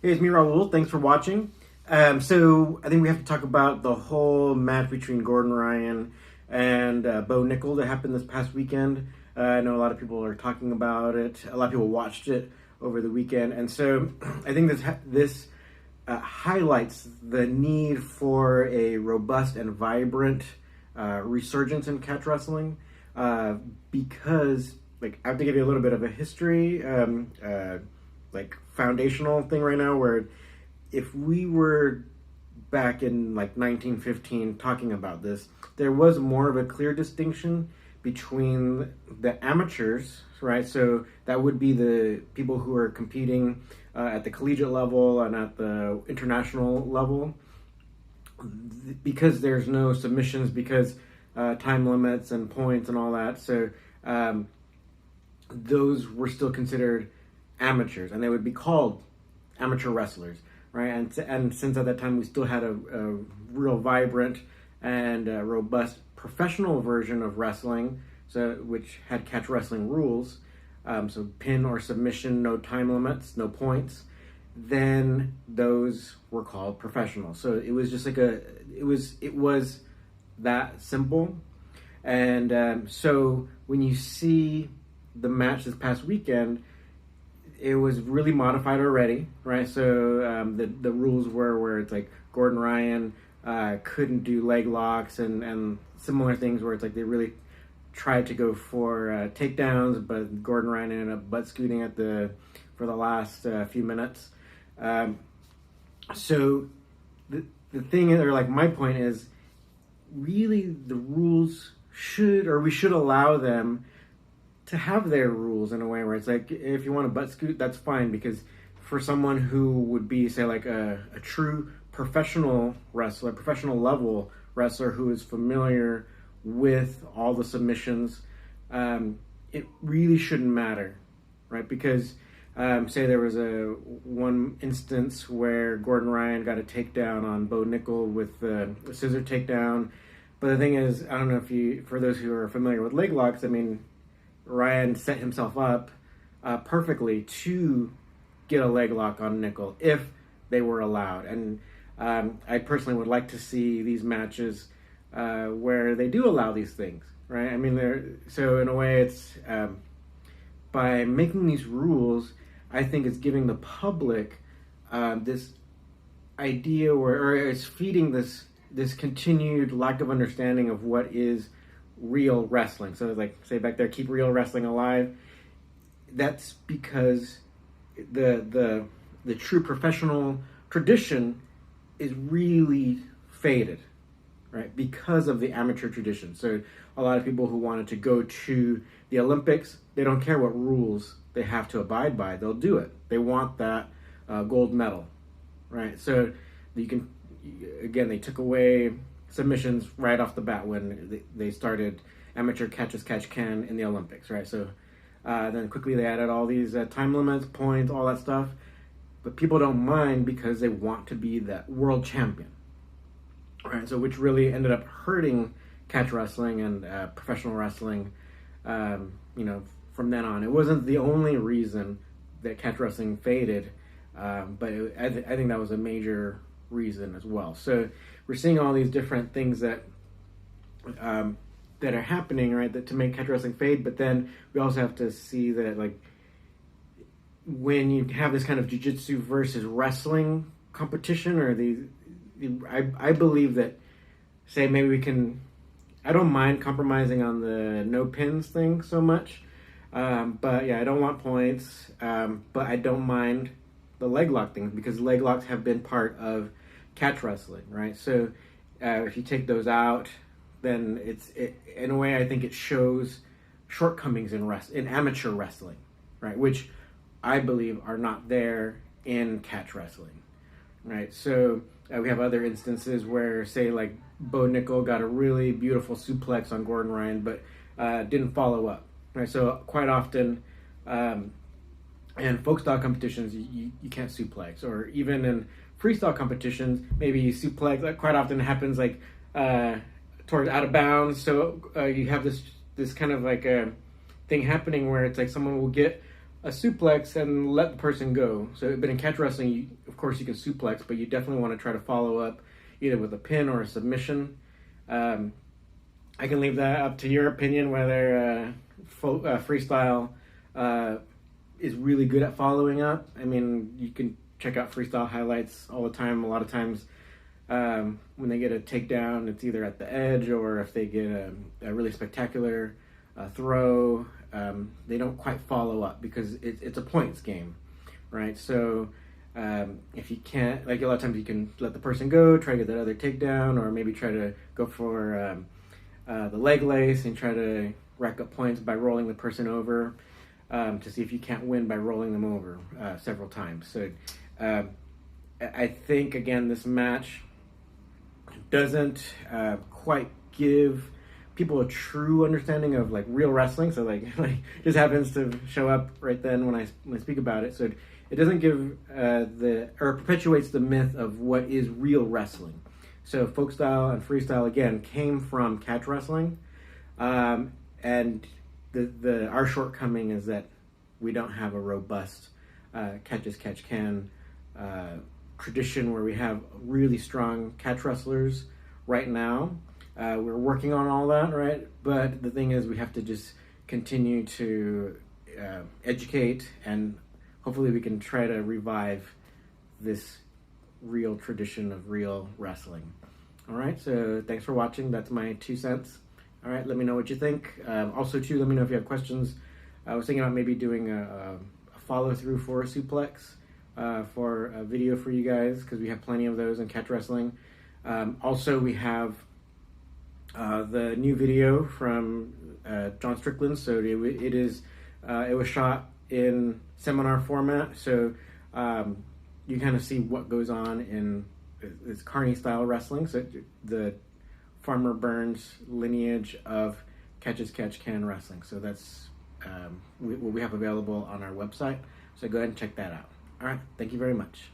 Hey, it's me, Raul. Thanks for watching. So I think we have to talk about the whole match between Gordon Ryan and Bo Nickal that happened this past weekend. I know a lot of people are talking about it. A lot of people watched it over the weekend, and so I think this highlights the need for a robust and vibrant resurgence in catch wrestling because, like, I have to give you a little bit of a history. Like foundational thing right now where if we were back in like 1915 talking about this, there was more of a clear distinction between the amateurs, right? So that would be the people who are competing at the collegiate level and at the international level, because there's no submissions, because time limits and points and all that. So those were still considered amateurs, and they would be called amateur wrestlers, right? And since at that time we still had a real vibrant and robust professional version of wrestling, so which had catch wrestling rules, so pin or submission, no time limits, no points, then those were called professional. So it was just like it was that simple. And so when you see the match this past weekend, it was really modified already, right? So the rules were where it's like Gordon Ryan couldn't do leg locks and similar things where it's like they really tried to go for takedowns, but Gordon Ryan ended up butt scooting for the last few minutes. So the thing is, or like my point is, really the rules we should allow them to have their rules in a way where it's like, if you want to butt scoot, that's fine, because for someone who would be, say, like a true professional wrestler, professional level wrestler who is familiar with all the submissions, it really shouldn't matter, right? Because say there was one instance where Gordon Ryan got a takedown on Bo Nickal with a scissor takedown, but the thing is, I don't know for those who are familiar with leg locks, I mean, Ryan set himself up perfectly to get a leg lock on Nickal if they were allowed. And I personally would like to see these matches where they do allow these things, right? I mean, so in a way, it's by making these rules, I think it's giving the public this idea or it's feeding this continued lack of understanding of what is real wrestling. So like, say back there, keep real wrestling alive. That's because the true professional tradition is really faded, right? Because of the amateur tradition. So a lot of people who wanted to go to the Olympics, they don't care what rules they have to abide by. They'll do it. They want that gold medal, right? So you can, again, they took away submissions right off the bat when they started amateur catch as catch can in the Olympics, right? So then quickly they added all these time limits, points, all that stuff. But people don't mind because they want to be that world champion, right? So which really ended up hurting catch wrestling and professional wrestling, from then on. It wasn't the only reason that catch wrestling faded, but I think that was a major reason as well. So we're seeing all these different things that are happening, right, that to make catch wrestling fade. But then we also have to see that, like, when you have this kind of jiu-jitsu versus wrestling competition, or I believe that, say, maybe we can, I don't mind compromising on the no pins thing so much, but yeah, I don't want points, but I don't mind the leg lock things, because leg locks have been part of catch wrestling, right? So if you take those out, then in a way, I think it shows shortcomings in amateur wrestling, right? Which I believe are not there in catch wrestling, right? So we have other instances where, say, like Bo Nickal got a really beautiful suplex on Gordon Ryan, but didn't follow up, right? So quite often, in folk style competitions, you can't suplex, or even in freestyle competitions, maybe you suplex. Like, quite often happens like towards out of bounds. So you have this kind of like a thing happening where it's like someone will get a suplex and let the person go. So, but in catch wrestling, of course, you can suplex, but you definitely want to try to follow up either with a pin or a submission. I can leave that up to your opinion whether freestyle is really good at following up. I mean, you can check out freestyle highlights all the time. A lot of times when they get a takedown, it's either at the edge or if they get a really spectacular throw, they don't quite follow up because it's a points game, right? So if you can't, like a lot of times you can let the person go, try to get that other takedown, or maybe try to go for the leg lace and try to rack up points by rolling the person over to see if you can't win by rolling them over several times. So I think, again, this match doesn't quite give people a true understanding of like real wrestling. So like just happens to show up right then when I speak about it. So it doesn't give or perpetuates the myth of what is real wrestling. So folk style and freestyle again came from catch wrestling, and our shortcoming is that we don't have a robust catch as catch can tradition where we have really strong catch wrestlers right now. We're working on all that, right? But the thing is, we have to just continue to educate, and hopefully we can try to revive this real tradition of real wrestling. All right, so thanks for watching. That's my 2 cents. All right, let me know what you think. Also, too, let me know if you have questions. I was thinking about maybe doing a follow-through for a suplex for a video for you guys, because we have plenty of those in catch wrestling. Also, we have the new video from John Strickland. So it was shot in seminar format, so you kind of see what goes on in this Carney style wrestling. So the Farmer Burns lineage of catch as catch can wrestling. So that's what we have available on our website. So go ahead and check that out. All right, thank you very much.